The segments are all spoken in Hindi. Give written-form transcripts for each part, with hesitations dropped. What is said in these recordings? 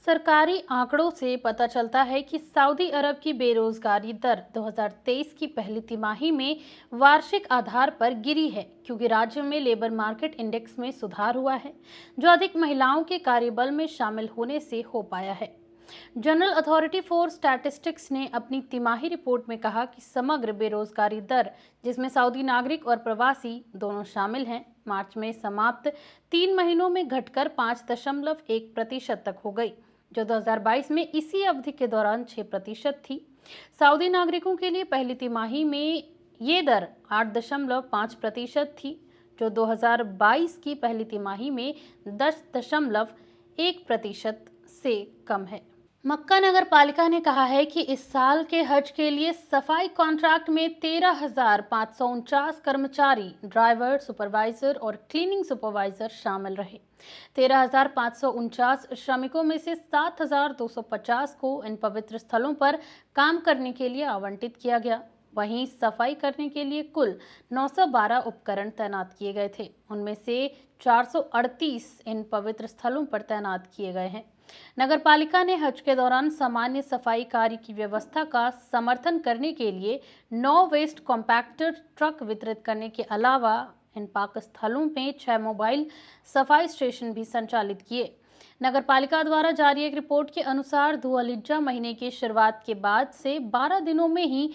सरकारी आंकड़ों से पता चलता है कि सऊदी अरब की बेरोजगारी दर 2023 की पहली तिमाही में वार्षिक आधार पर गिरी है, क्योंकि राज्य में लेबर मार्केट इंडेक्स में सुधार हुआ है, जो अधिक महिलाओं के कार्यबल में शामिल होने से हो पाया है। जनरल अथॉरिटी फॉर स्टैटिस्टिक्स ने अपनी तिमाही रिपोर्ट में कहा कि समग्र बेरोजगारी दर, जिसमें सऊदी नागरिक और प्रवासी दोनों शामिल हैं, मार्च में समाप्त 3 महीनों में घटकर 5.1% तक हो गई, जो 2022 में इसी अवधि के दौरान 6% थी। सऊदी नागरिकों के लिए पहली तिमाही में ये दर 8.5% थी, जो 2022 की पहली तिमाही में 10.1% से कम है। मक्का नगर पालिका ने कहा है कि इस साल के हज के लिए सफाई कॉन्ट्रैक्ट में 13,549 कर्मचारी, ड्राइवर, सुपरवाइजर और क्लीनिंग सुपरवाइजर शामिल रहे। 13,549 श्रमिकों में से 7,250 को इन पवित्र स्थलों पर काम करने के लिए आवंटित किया गया। वहीं सफाई करने के लिए कुल 912 उपकरण तैनात किए गए थे। उनमें से 438 इन पवित्र स्थलों पर तैनात किए गए हैं। नगर पालिका ने हज के दौरान सामान्य सफाई कार्य की व्यवस्था का समर्थन करने के लिए 9 वेस्ट कॉम्पैक्टर ट्रक वितरित करने के अलावा इन पाक स्थलों में 6 मोबाइल सफाई स्टेशन भी संचालित किए। नगर पालिका द्वारा जारी एक रिपोर्ट के अनुसार धुआलिज्जा महीने की शुरुआत के बाद से 12 दिनों में ही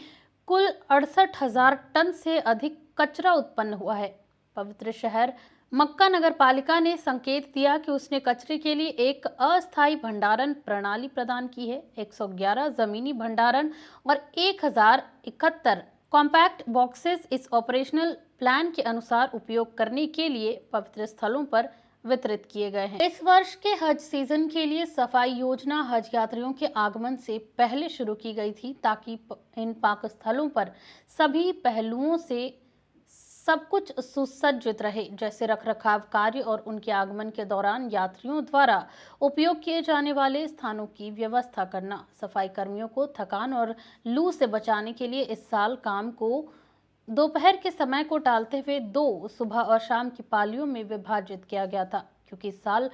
कुल 68,000 टन से अधिक कचरा उत्पन्न हुआ है। पवित्र शहर मक्का नगर पालिका ने संकेत दिया कि उसने कचरे के लिए एक अस्थायी भंडारण प्रणाली प्रदान की है। 111 जमीनी भंडारण और 1071 कॉम्पैक्ट बॉक्सेस इस ऑपरेशनल प्लान के अनुसार उपयोग करने के लिए पवित्र स्थलों पर वितरित किए गए हैं। इस वर्ष के हज सीजन के लिए सफाई योजना हज यात्रियों के आगमन से पहले शुरू की गई थी, ताकि इन पाक स्थलों पर सभी पहलुओं से सब कुछ सुसज्जित रहे, जैसे रखरखाव कार्य और उनके आगमन के दौरान यात्रियों द्वारा उपयोग किए जाने वाले स्थानों की व्यवस्था करना। सफाई कर्मियों को थकान और लू से बचाने के लिए इस साल काम को दोपहर के समय को टालते हुए 2 सुबह और शाम की पालियों में विभाजित किया गया था, क्योंकि इस साल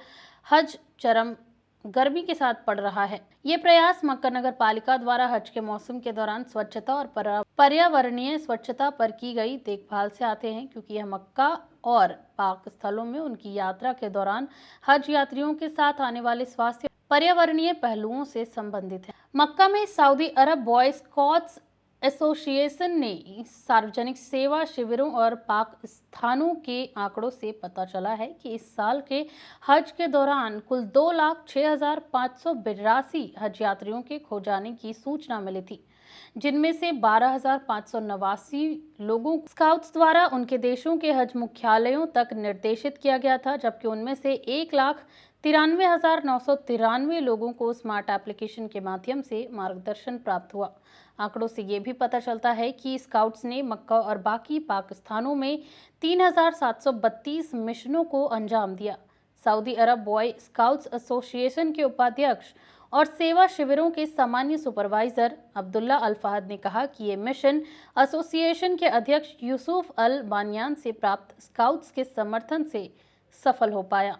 हज चरम गर्मी के साथ पड़ रहा है। ये प्रयास मक्का नगर पालिका द्वारा हज के मौसम के दौरान स्वच्छता और पर्यावरणीय स्वच्छता पर की गई देखभाल से आते हैं, क्योंकि यह मक्का और पाक स्थलों में उनकी यात्रा के दौरान हज यात्रियों के साथ आने वाले स्वास्थ्य पर्यावरणीय पहलुओं से संबंधित है। मक्का में सऊदी अरब बॉय स्काउट्स एसोसिएशन ने सार्वजनिक सेवा शिविरों और पाक स्थानों के आंकड़ों से पता चला है कि इस साल के हज के दौरान कुल 2,06,582 हज यात्रियों के खो जाने की सूचना मिली थी, जिनमें से 12,589 लोगों को स्काउट्स द्वारा उनके देशों के हज मुख्यालयों तक निर्देशित किया गया था, जबकि उनमें से 1,93,993 लोगों को स्मार्ट एप्लीकेशन के माध्यम से मार्गदर्शन प्राप्त हुआ। आंकड़ों से ये भी पता चलता है कि स्काउट्स ने मक्का और बाकी पाक स्थानों में 3,732 मिशनों को अंजाम दिया। सऊदी अरब बॉय स्काउट्स एसोसिएशन के उपाध्यक्ष और सेवा शिविरों के सामान्य सुपरवाइजर अब्दुल्ला अल फहद ने कहा कि ये मिशन एसोसिएशन के अध्यक्ष यूसुफ अल बानियान से प्राप्त स्काउट्स के समर्थन से सफल हो पाया।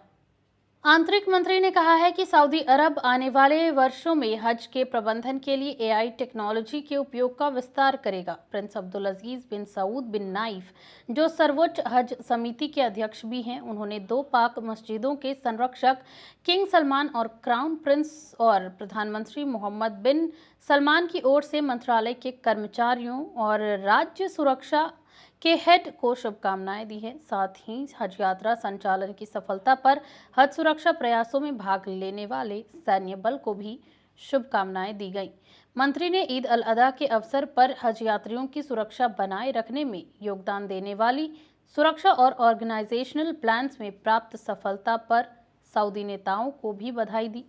आंतरिक मंत्री ने कहा है कि सऊदी अरब आने वाले वर्षों में हज के प्रबंधन के लिए एआई टेक्नोलॉजी के उपयोग का विस्तार करेगा। प्रिंस अब्दुल अजीज बिन सऊद बिन नाइफ, जो सर्वोच्च हज समिति के अध्यक्ष भी हैं, उन्होंने 2 पाक मस्जिदों के संरक्षक किंग सलमान और क्राउन प्रिंस और प्रधानमंत्री मोहम्मद बिन सलमान की ओर से मंत्रालय के कर्मचारियों और राज्य सुरक्षा के हेड को शुभकामनाएं दी है। साथ ही हज यात्रा संचालन की सफलता पर हज सुरक्षा प्रयासों में भाग लेने वाले सैन्य बल को भी शुभकामनाएं दी गई। मंत्री ने ईद अल अदा के अवसर पर हज यात्रियों की सुरक्षा बनाए रखने में योगदान देने वाली सुरक्षा और ऑर्गेनाइजेशनल प्लान्स में प्राप्त सफलता पर सऊदी नेताओं को भी बधाई दी।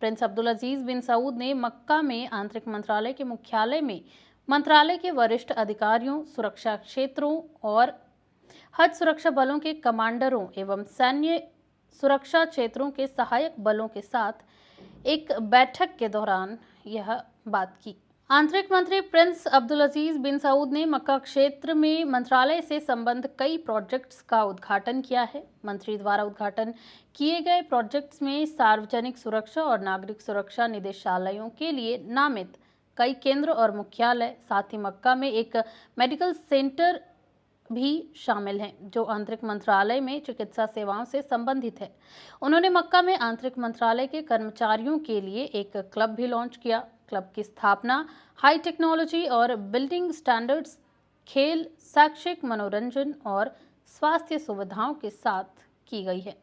प्रिंस अब्दुल अजीज बिन सऊद ने मक्का में आंतरिक मंत्रालय के मुख्यालय में मंत्रालय के वरिष्ठ अधिकारियों, सुरक्षा क्षेत्रों और हज सुरक्षा बलों के कमांडरों एवं सैन्य सुरक्षा क्षेत्रों के सहायक बलों के साथ एक बैठक के दौरान यह बात की। आंतरिक मंत्री प्रिंस अब्दुल अजीज बिन सऊद ने मक्का क्षेत्र में मंत्रालय से संबद्ध कई प्रोजेक्ट्स का उद्घाटन किया है। मंत्री द्वारा उद्घाटन किए गए प्रोजेक्ट्स में सार्वजनिक सुरक्षा और नागरिक सुरक्षा निदेशालयों के लिए नामित कई केंद्र और मुख्यालय, साथ ही मक्का में एक मेडिकल सेंटर भी शामिल हैं, जो आंतरिक मंत्रालय में चिकित्सा सेवाओं से संबंधित है। उन्होंने मक्का में आंतरिक मंत्रालय के कर्मचारियों के लिए एक क्लब भी लॉन्च किया। क्लब की स्थापना हाई टेक्नोलॉजी और बिल्डिंग स्टैंडर्ड्स, खेल, शैक्षिक, मनोरंजन और स्वास्थ्य सुविधाओं के साथ की गई है।